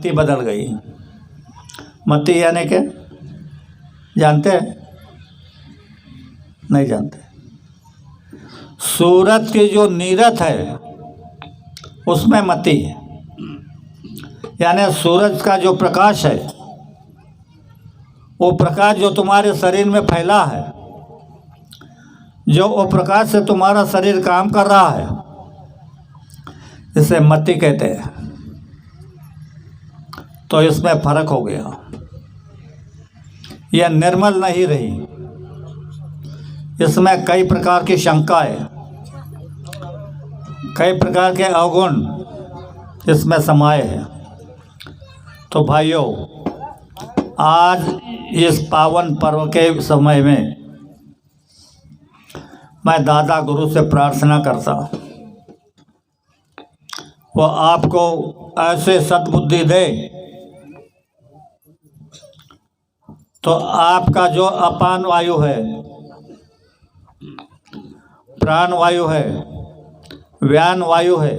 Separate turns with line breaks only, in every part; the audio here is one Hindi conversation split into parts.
मति बदल गई। मति यानी क्या जानते हैं? नहीं जानते। सूरज की जो नीरत है उसमें मति है, यानी सूरज का जो प्रकाश है, वो प्रकाश जो तुम्हारे शरीर में फैला है, जो वो प्रकाश से तुम्हारा शरीर काम कर रहा है, इसे मति कहते हैं। तो इसमें फर्क हो गया, यह निर्मल नहीं रही, इसमें कई प्रकार की शंकाएं, कई प्रकार के अवगुण इसमें समाये हैं। तो भाइयों, आज इस पावन पर्व के समय में मैं दादा गुरु से प्रार्थना करता, वो आपको ऐसे सद्बुद्धि दे तो आपका जो अपान वायु है, प्राण वायु है, व्यान वायु है,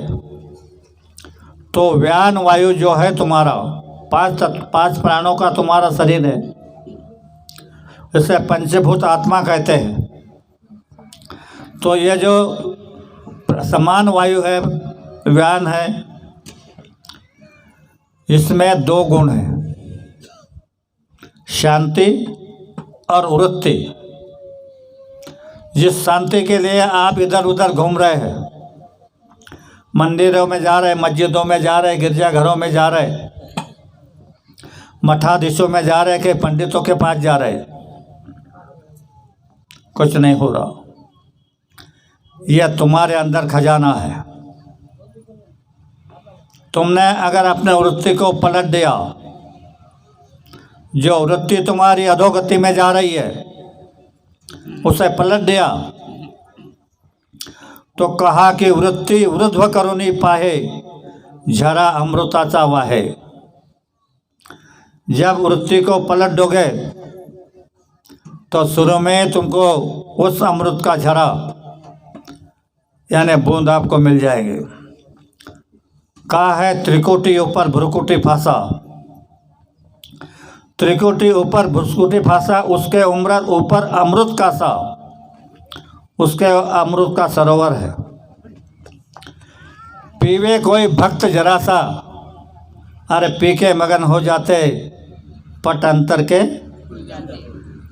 तो व्यान वायु जो है तुम्हारा पांच प्राणों का तुम्हारा शरीर है, इसे पंचभूत आत्मा कहते हैं। तो ये जो समान वायु है, व्यान है, इसमें दो गुण हैं, शांति और वृत्ति। जिस शांति के लिए आप इधर उधर घूम रहे हैं, मंदिरों में जा रहे, मस्जिदों में जा रहे, गिरजाघरों में जा रहे, मठाधीशों में जा रहे कि पंडितों के पास जा रहे, कुछ नहीं हो रहा। यह तुम्हारे अंदर खजाना है। तुमने अगर अपने वृत्ति को पलट दिया, जो वृत्ति तुम्हारी अधोगति में जा रही है उसे पलट दिया, तो कहा कि वृत्ति वृद्ध करुणी पाहे, झरा अमृताचा वाहे। जब वृत्ति को पलट दोगे तो शुरू में तुमको उस अमृत का झरा यानी बूंद आपको मिल जाएगी। कहा है त्रिकुटी ऊपर भ्रुकुटी फांसा, त्रिकुटी ऊपर भ्रुकुटी फांसा, उसके ऊपर अमृत का सा, उसके अमृत का सरोवर है। पीवे कोई भक्त जरा सा, अरे पी के मगन हो जाते, पट अंतर के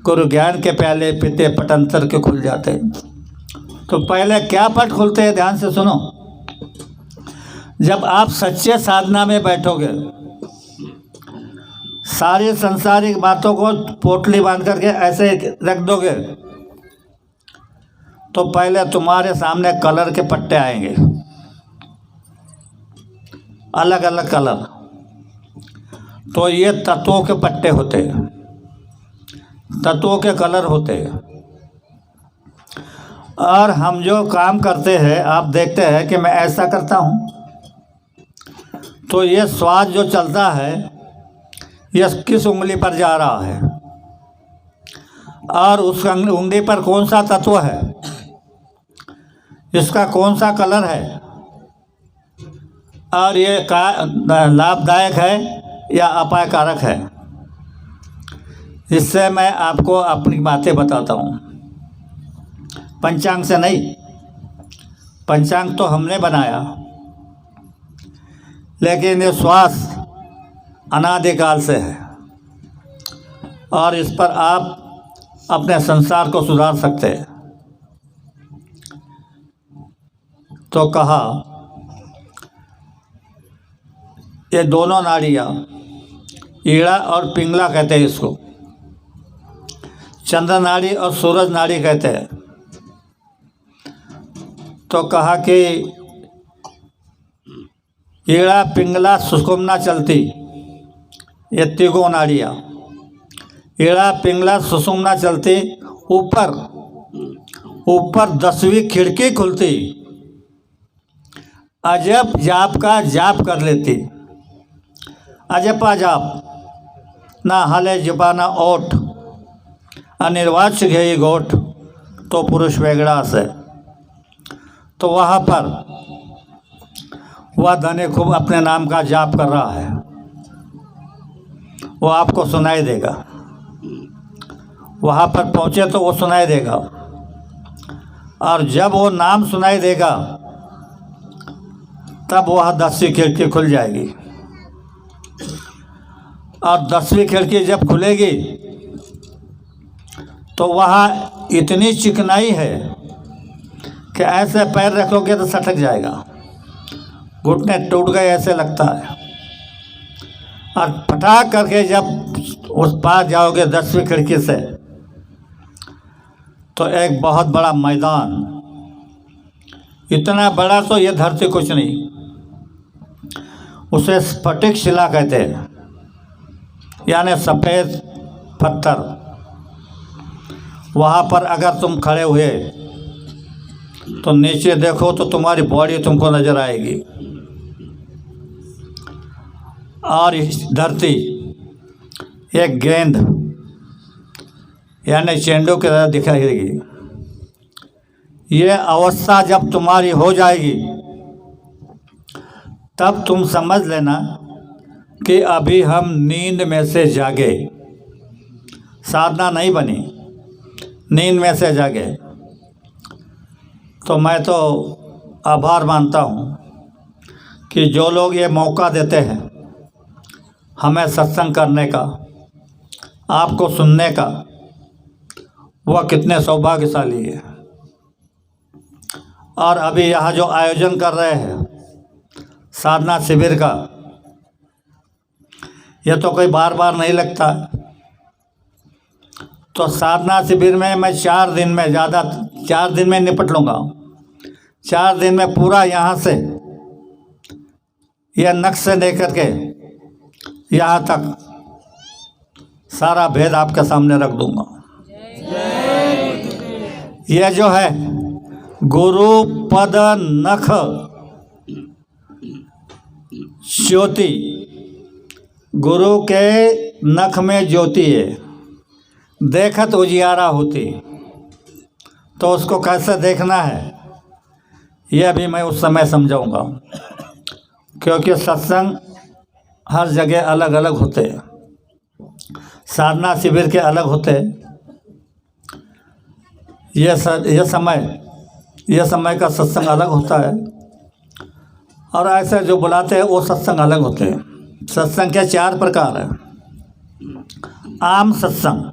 गुरु ज्ञान के प्याले पीते, पट अंतर के खुल जाते। तो पहले क्या पट खुलते हैं, ध्यान से सुनो। जब आप सच्चे साधना में बैठोगे, सारी संसारिक बातों को पोटली बांध करके ऐसे रख दोगे, तो पहले तुम्हारे सामने कलर के पट्टे आएंगे, अलग अलग कलर। तो ये तत्वों के पट्टे होते हैं, तत्वों के कलर होते हैं। और हम जो काम करते हैं, आप देखते हैं कि मैं ऐसा करता हूँ, तो ये श्वास जो चलता है ये किस उंगली पर जा रहा है, और उस उंगली पर कौन सा तत्व है, इसका कौन सा कलर है, और ये लाभदायक है या अपायकारक है। इससे मैं आपको अपनी बातें बताता हूँ, पंचांग से नहीं। पंचांग तो हमने बनाया, लेकिन ये श्वास अनादिकाल से है, और इस पर आप अपने संसार को सुधार सकते हैं। तो कहा ये दोनों नाड़ियाँ, ईड़ा और पिंगला कहते हैं इसको, चंद्र नाड़ी और सूरज नाड़ी कहते हैं। तो कहा कि ईड़ा पिंगला सुषुम्ना चलती, ये तीनों नाड़ियाँ, ईड़ा पिंगला सुषुम्ना चलती, ऊपर ऊपर 10वीं खिड़की खुलती, अजब जाप का जाप कर लेती। अजपा जाप, ना हाले जपाना ओठ, अनिर्वाच्य घेई गोठ, तो पुरुष वेगड़ा से। तो वहाँ पर वह धनी खूब अपने नाम का जाप कर रहा है, वो आपको सुनाई देगा। वहाँ पर पहुँचे तो वो सुनाई देगा, और जब वो नाम सुनाई देगा तब वह 10वीं खिड़की खुल जाएगी। और 10वीं खिड़की जब खुलेगी तो वहाँ इतनी चिकनाई है कि ऐसे पैर रखोगे तो सटक जाएगा, घुटने टूट गए ऐसे लगता है। और फटाक करके जब उस पार जाओगे 10वीं खिड़की से तो एक बहुत बड़ा मैदान, इतना बड़ा तो ये धरती कुछ नहीं, उसे स्फटिक शिला कहते हैं, यानी सफ़ेद पत्थर। वहाँ पर अगर तुम खड़े हुए तो नीचे देखो तो तुम्हारी बॉडी तुमको नज़र आएगी, और इस धरती एक गेंद यानी चेंडू की तरह दिखाई देगी। ये अवस्था जब तुम्हारी हो जाएगी तब तुम समझ लेना कि अभी हम नींद में से जागे, साधना नहीं बनी, नींद में से जागे। तो मैं तो आभार मानता हूँ कि जो लोग ये मौका देते हैं हमें सत्संग करने का, आपको सुनने का, वह कितने सौभाग्यशाली है। और अभी यहाँ जो आयोजन कर रहे हैं साधना शिविर का, यह तो कोई बार बार नहीं लगता। तो साधना शिविर में मैं 4 दिन में, ज़्यादा 4 दिन में निपट लूँगा। 4 दिन में पूरा यहाँ से यह नक्श से लेकर के यहाँ तक सारा भेद आपके सामने रख दूँगा। यह जो है गुरु पद नख ज्योति, गुरु के नख में ज्योति है, देखत उजियारा होती। तो उसको कैसे देखना है यह भी मैं उस समय समझाऊंगा, क्योंकि सत्संग हर जगह अलग अलग होते हैं, साधना शिविर के अलग होते हैं। यह समय का सत्संग अलग होता है, और ऐसे जो बुलाते हैं वो सत्संग अलग होते हैं। सत्संग के 4 प्रकार हैं। आम सत्संग,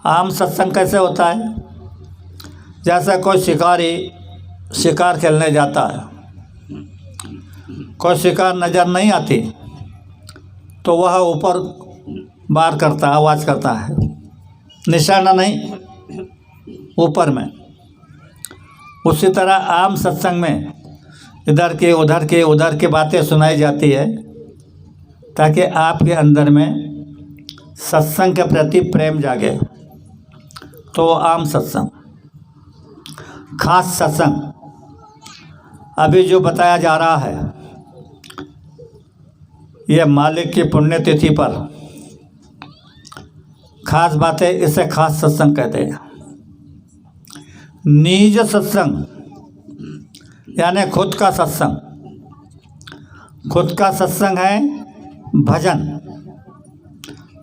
आम सत्संग कैसे होता है? जैसे कोई शिकारी शिकार खेलने जाता है, कोई शिकार नज़र नहीं आती तो वह ऊपर बार करता है, आवाज़ करता है, निशाना नहीं ऊपर में। उसी तरह आम सत्संग में इधर के उधर की बातें सुनाई जाती है ताकि आपके अंदर में सत्संग के प्रति प्रेम जागे, तो वो आम सत्संग। खास सत्संग अभी जो बताया जा रहा है, यह मालिक की पुण्यतिथि पर खास बातें, इसे खास सत्संग कहते हैं। निज सत्संग यानी खुद का सत्संग। खुद का सत्संग है भजन,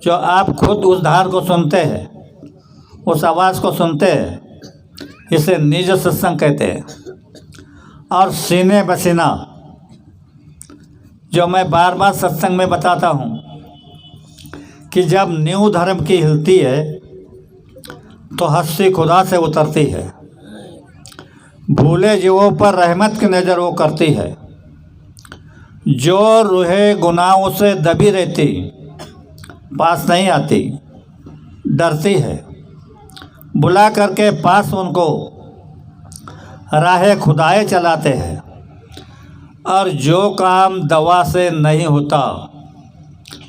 जो आप खुद उस धार को सुनते हैं, उस आवाज़ को सुनते हैं, इसे निज सत्संग कहते हैं। और सीने बसीना, जो मैं बार बार सत्संग में बताता हूँ कि जब न्यू धर्म की हिलती है तो हस्ती खुदा से उतरती है, भूले जीवों पर रहमत की नज़र वो करती है। जो रूहे गुनाहों से दबी रहती पास नहीं आती, डरती है, बुला करके पास उनको राह खुदाए चलाते हैं। और जो काम दवा से नहीं होता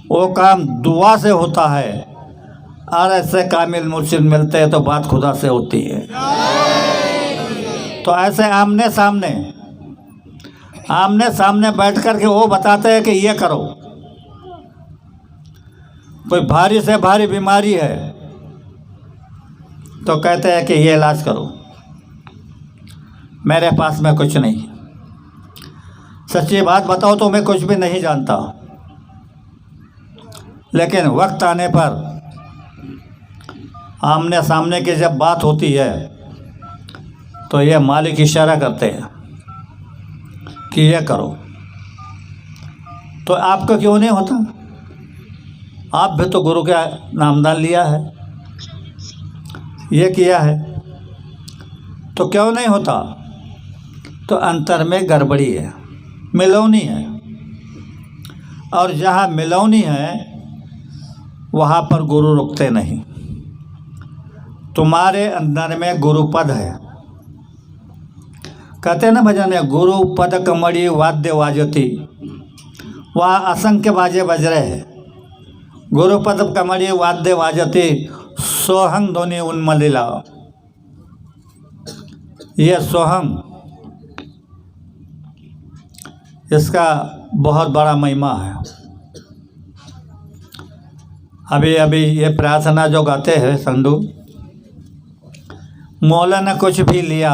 वो काम दुआ से होता है, और ऐसे कामिल मुर्शिद मिलते हैं तो बात खुदा से होती है। तो ऐसे आमने सामने बैठ कर के वो बताते हैं कि ये करो। कोई भारी से भारी बीमारी है तो कहते हैं कि ये इलाज करो, मेरे पास में कुछ नहीं। सच्ची बात बताओ तो मैं कुछ भी नहीं जानता, लेकिन वक्त आने पर आमने सामने की जब बात होती है तो ये मालिक इशारा करते हैं कि ये करो, तो आपका क्यों नहीं होता? आप भी तो गुरु का नामदान लिया है, ये किया है, तो क्यों नहीं होता? तो अंतर में गड़बड़ी है, मिलौनी है, और जहाँ मिलौनी है वहाँ पर गुरु रुकते नहीं। तुम्हारे अंदर में गुरु पद है, कहते हैं ना भजन है, गुरु पद कमड़ी वाद्य वाजती, वह असंख्य बाजे बज रहे हैं। गुरु पद कमड़ी वाद्य वाजती, सोहंग ध्वनि उन्मलिला। ये सोहंग, इसका बहुत बड़ा महिमा है। अभी अभी ये प्रार्थना जो गाते हैं संधू, मोल ने कुछ भी लिया,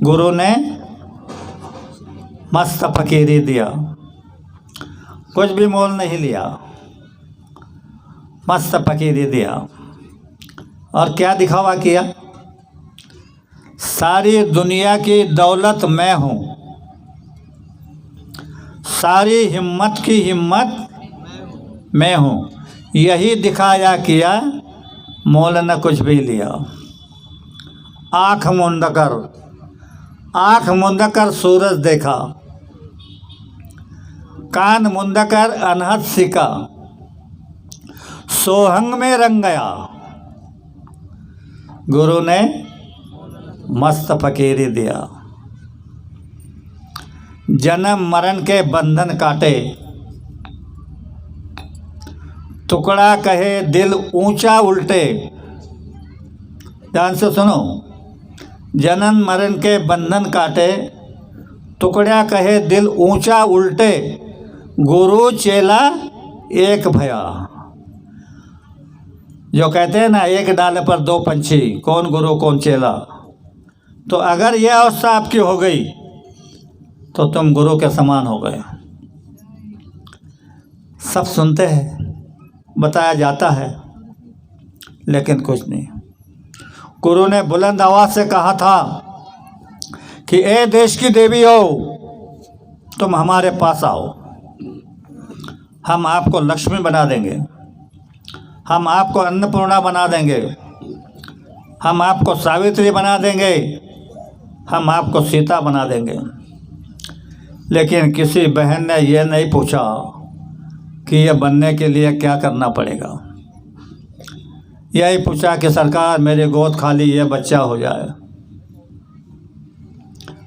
गुरु ने मस्त फकीरी दिया। कुछ भी मोल नहीं लिया, मस्त फकीरी दिया। और क्या दिखावा किया? सारी दुनिया की दौलत मैं हूँ, सारी हिम्मत की हिम्मत मैं हूँ, यही दिखाया किया, मोल न कुछ भी लिया। आँख मूंद कर सूरज देखा, कान मूंद कर अनहद सीखा, सोहंग में रंग गया, गुरु ने मस्त फकीरी दिया। जन्म मरण के बंधन काटे, टुकड़ा कहे दिल ऊंचा उल्टे। ध्यान से सुनो, जन्म मरण के बंधन काटे, टुकड़ा कहे दिल ऊंचा उल्टे, गुरु चेला एक भया। जो कहते हैं ना, एक डाले पर दो पंछी, कौन गुरु कौन चेला। तो अगर यह अवस्था आपकी हो गई तो तुम गुरु के समान हो गए। सब सुनते हैं, बताया जाता है, लेकिन कुछ नहीं। गुरु ने बुलंद आवाज से कहा था कि ए देश की देवी हो, तुम हमारे पास आओ, हम आपको लक्ष्मी बना देंगे, हम आपको अन्नपूर्णा बना देंगे, हम आपको सावित्री बना देंगे, हम आपको सीता बना देंगे। लेकिन किसी बहन ने यह नहीं पूछा कि यह बनने के लिए क्या करना पड़ेगा। यही पूछा कि सरकार मेरी गोद खाली, ये बच्चा हो जाए।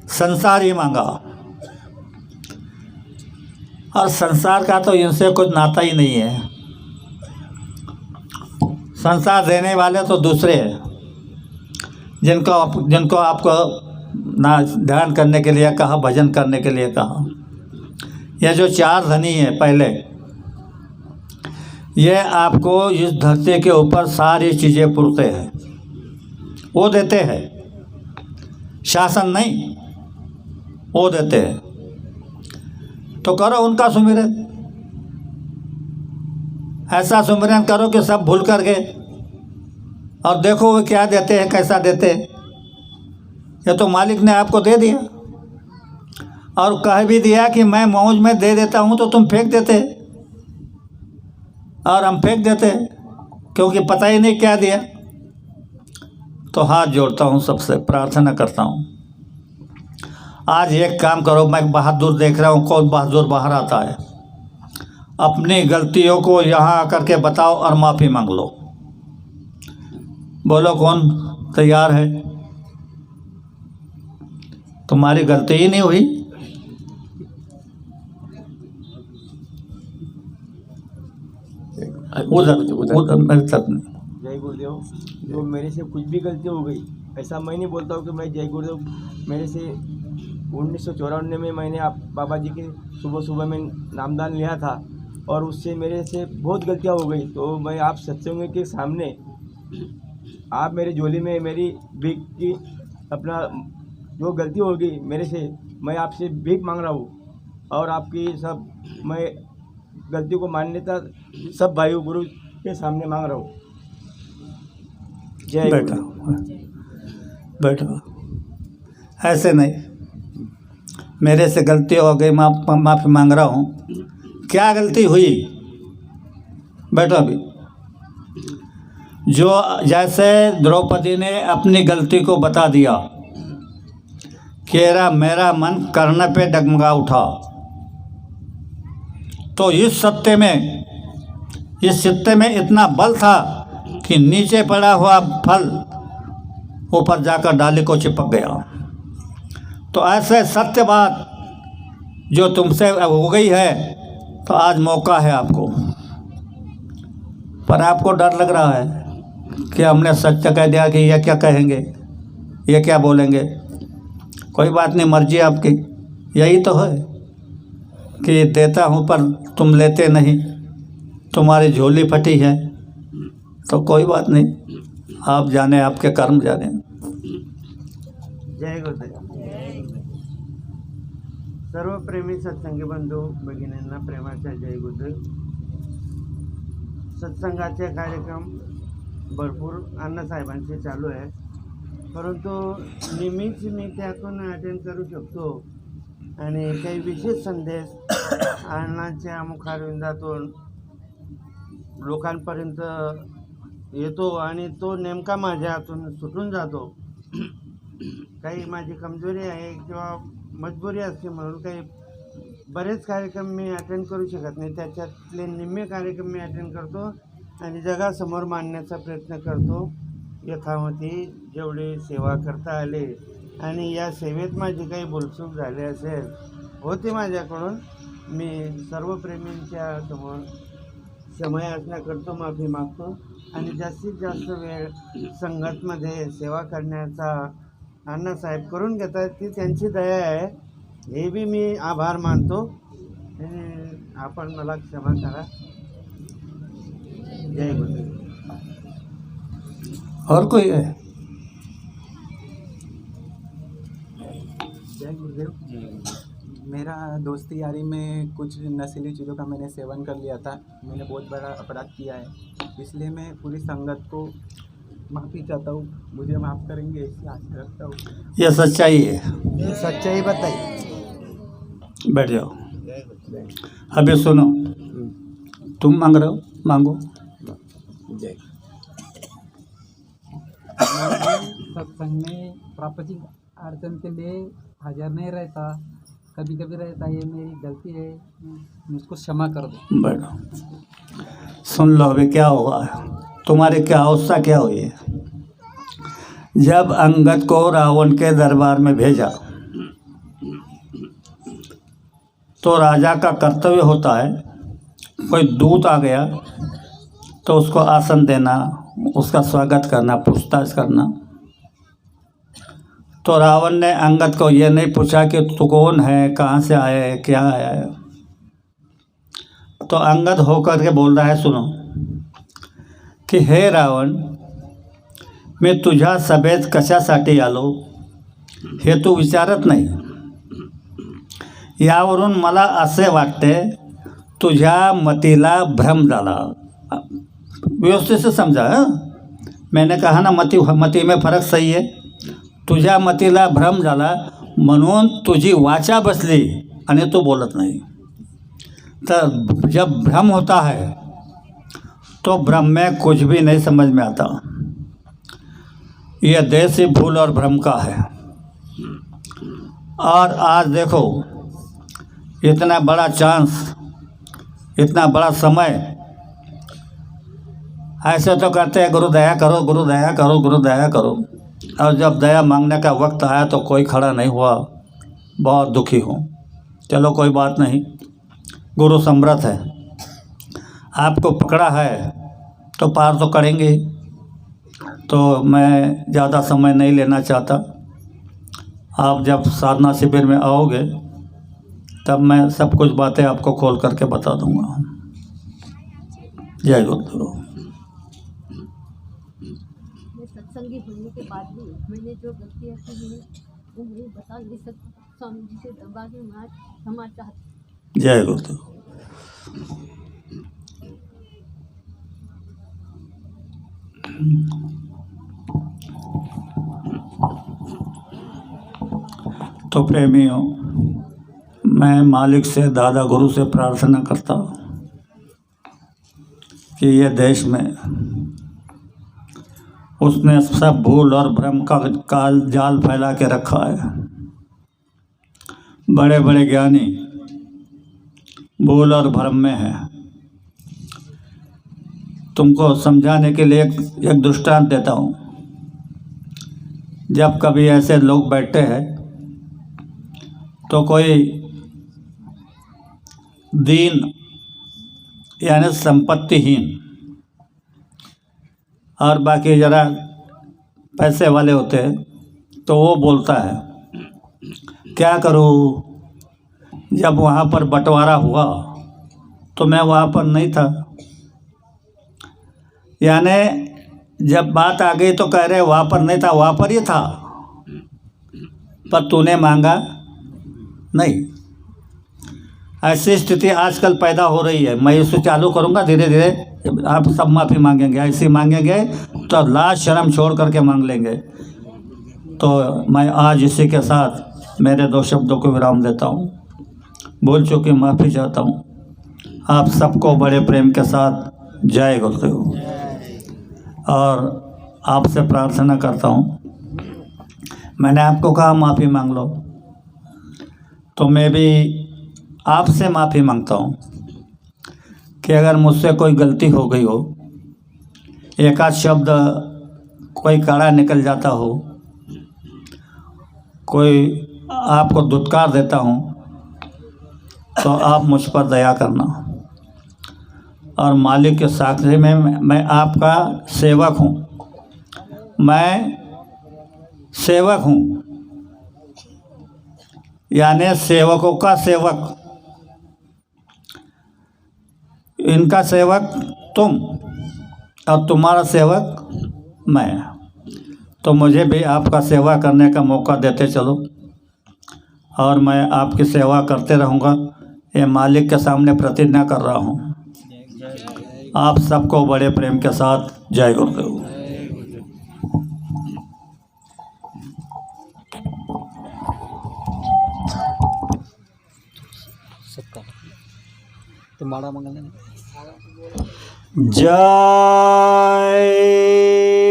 संसार ही मांगा, और संसार का तो इनसे कुछ नाता ही नहीं है। संसार देने वाले तो दूसरे हैं, जिनको आपको ना ध्यान करने के लिए कहा, भजन करने के लिए कहा। यह जो चार धनी है पहले, ये आपको इस धरती के ऊपर सारी चीज़ें पुरते हैं, वो देते हैं, शासन नहीं, वो देते हैं। तो करो उनका सुमिरन, ऐसा सुमिरन करो कि सब भूल कर गए, और देखो वो क्या देते हैं, कैसा देते हैं। ये तो मालिक ने आपको दे दिया, और कह भी दिया कि मैं मौज में दे देता हूँ, तो तुम फेंक देते, और हम फेंक देते क्योंकि पता ही नहीं क्या दिया। तो हाथ जोड़ता हूँ, सबसे प्रार्थना करता हूँ, आज एक काम करो। मैं बहादुर देख रहा हूँ, कौन बहादुर बाहर आता है। अपनी गलतियों को यहाँ आकर के बताओ और माफ़ी मांग लो। बोलो कौन तैयार है? तुम्हारी गलती ही नहीं हुई। उधर मेरे साथ नहीं।
जय गुरुदेव। जो मेरे से कुछ भी गलती हो गई, ऐसा मैं नहीं बोलता हूँ कि मैं जय गुरुदेव, मेरे से 1994 में मैंने आप बाबा जी के सुबह सुबह में नामदान लिया था, और उससे मेरे से बहुत गलतियाँ हो गई। तो मैं आप सत्संग के सामने, आप मेरे झोली में मेरी भीख की, अपना जो गलती हो गई मेरे से, मैं आपसे भीख मांग रहा हूँ। और आपकी सब मैं गलती को मान्यता सब भाई गुरु के सामने मांग रहा हूँ। जय
बैठो
गुरुदेव।
बैठो, ऐसे नहीं, मेरे से गलती हो गई, माफ़ी मांग रहा हूँ। क्या गलती हुई? बैठो अभी। जो जैसे द्रौपदी ने अपनी गलती को बता दिया कि मेरा मन कर्ण पे डगमगा उठा, तो इस सत्य में इतना बल था कि नीचे पड़ा हुआ फल ऊपर जाकर डाली को चिपक गया। तो ऐसे सत्य बात जो तुमसे हो गई है, तो आज मौका है आपको, पर आपको डर लग रहा है कि हमने सच कह दिया कि ये क्या कहेंगे, ये क्या बोलेंगे। कोई बात नहीं, मर्जी आपकी। यही तो है कि देता हूँ पर तुम लेते नहीं, तुम्हारी झोली फटी है, तो कोई बात नहीं, आप जाने, आपके कर्म जाने।
जय गुरुदेव। सर्व प्रेमी सत्संगी बंधू भगिनींना प्रेमाच्या जय गुरुदेव। सत्संगाचे कार्यक्रम भरपूर अण्णासाहेबांचे चालू आहे, परंतु नेहमीच मी त्यातून अटेंड करू शकतो आणि काही विशेष संदेश अण्णांच्या मुखारविंदातून लोकांपर्यंत येतो आणि तो नेमका माझ्या हातून सुटून जातो। काही माझी कमजोरी आहे किंवा मजबुरी असते म्हणून काही बरेच कार्यक्रम मी अटेंड करू शकत नाही, त्याच्यातले निम्मे कार्यक्रम मी अटेंड करतो आणि जगासमोर मांडण्याचा प्रयत्न करतो। यथामती जेवढी सेवा करता आले आणि या सेवेत माझी काही भूलचूक झाली असेल, होती माझ्याकडून, मी सर्व प्रेमींच्या समोर क्षमा याचना करतो, माफी मागतो आणि जास्तीत जास्त वेळ संगतमध्ये सेवा करण्याचा अण्णासाहेब करून घेतात, ती त्यांची दया आहे, हे बी मी आभार मानतो। आपण मला क्षमा करा। जय गुरुदेव।
और कोई है?
जय गुरुदेव। मेरा दोस्ती यारी में कुछ नशीली चीज़ों का मैंने सेवन कर लिया था, मैंने बहुत बड़ा अपराध किया है, इसलिए मैं पूरी संगत को माफ़ी चाहता हूँ, मुझे माफ़ करेंगे ऐसी आशा रखता हूँ।
ये सच्चाई है।
ये सच्चाई बताइए।
बैठ जाओ। अभी सुनो, तुम मांग रहे हो, मांगो।
जय।
सत्संग में प्रापंचिक अड़चन के लिए हाजिर नहीं रहता, कभी कभी रहता, ये मेरी गलती है, मुझको क्षमा कर दो।
बैठो, सुन लो अभी क्या हुआ है, तुम्हारी क्या अवस्था क्या हुई है। जब अंगद को रावण के दरबार में भेजा, तो राजा का कर्तव्य होता है, कोई दूत आ गया तो उसको आसन देना, उसका स्वागत करना, पूछताछ करना। तो रावण ने अंगद को ये नहीं पूछा कि तू कौन है, कहाँ से आया है, क्या आया है। तो अंगद होकर के बोल रहा है, सुनो, की हे रावण, मी तुझ्या सभेत कशासाठी आलो हे तू विचारत नाही। यावरून मला असे वाटते तुझ्या मतीला भ्रम झाला। व्यवस्थित से समझा, मैंने कहा ना, मती में फरक सही है। तुझ्या मतीला भ्रम झाला म्हणून तुझी वाचा बसली आणि तू बोलत नाही। तर जब भ्रम होता है तो भ्रम में कुछ भी नहीं समझ में आता। यह देसी भूल और भ्रम का है। और आज देखो, इतना बड़ा चांस, इतना बड़ा समय, ऐसे तो कहते हैं गुरु दया करो, गुरु दया करो, गुरु दया करो, और जब दया मांगने का वक्त आया तो कोई खड़ा नहीं हुआ। बहुत दुखी हूँ। चलो कोई बात नहीं, गुरु समर्थ है, आपको पकड़ा है तो पार तो करेंगे ही। तो मैं ज़्यादा समय नहीं लेना चाहता। आप जब साधना शिविर में आओगे तब मैं सब कुछ बातें आपको खोल करके बता दूंगा। जय गुरुदेव।
मैं सत्संगी होने के बाद भी मैंने जो गलतियाँ की हैं वो मैं बता नहीं सकती। स्वामी जी से दरबार में मैं क्षमा चाहती हूँ।
जय गुरुदेव। तो प्रेमियों, मैं मालिक से, दादा गुरु से प्रार्थना करता हूँ कि ये देश में उसने सब भूल और भ्रम का काल जाल फैला के रखा है। बड़े बड़े ज्ञानी भूल और भ्रम में है। तुमको समझाने के लिए एक दृष्टांत देता हूँ। जब कभी ऐसे लोग बैठते हैं तो कोई दीन यानी संपत्तिहीन और बाकी ज़रा पैसे वाले होते हैं तो वो बोलता है, क्या करूँ, जब वहाँ पर बंटवारा हुआ तो मैं वहाँ पर नहीं था। यानी जब बात आ गई तो कह रहे वहाँ पर नहीं था, वहाँ पर ही था, पर तूने मांगा नहीं। ऐसी स्थिति आजकल पैदा हो रही है। मैं इसे चालू करूँगा, धीरे धीरे आप सब माफ़ी मांगेंगे। ऐसे मांगेंगे तो लाज शर्म छोड़ करके मांग लेंगे। तो मैं आज इसी के साथ मेरे 2 शब्दों को विराम देता हूँ। बोल चुकी माफ़ी चाहता हूँ। आप सबको बड़े प्रेम के साथ जय गुरुदेव। और आपसे प्रार्थना करता हूँ, मैंने आपको कहा माफ़ी मांग लो, तो मैं भी आपसे माफ़ी मांगता हूँ कि अगर मुझसे कोई गलती हो गई हो, एक आध शब्द कोई कड़ा निकल जाता हो, कोई आपको धुतकार देता हूँ, तो आप मुझ पर दया करना। और मालिक के साक्षी में मैं आपका सेवक हूँ, मैं सेवक हूँ, यानी सेवकों का सेवक। इनका सेवक तुम और तुम्हारा सेवक मैं। तो मुझे भी आपका सेवा करने का मौका देते चलो, और मैं आपकी सेवा करते रहूँगा। ये मालिक के सामने प्रतिज्ञा कर रहा हूँ। आप सबको बड़े प्रेम के साथ जय गुरुदेव।
तुम्हारा मंगल
जय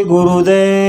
गुरुदेव।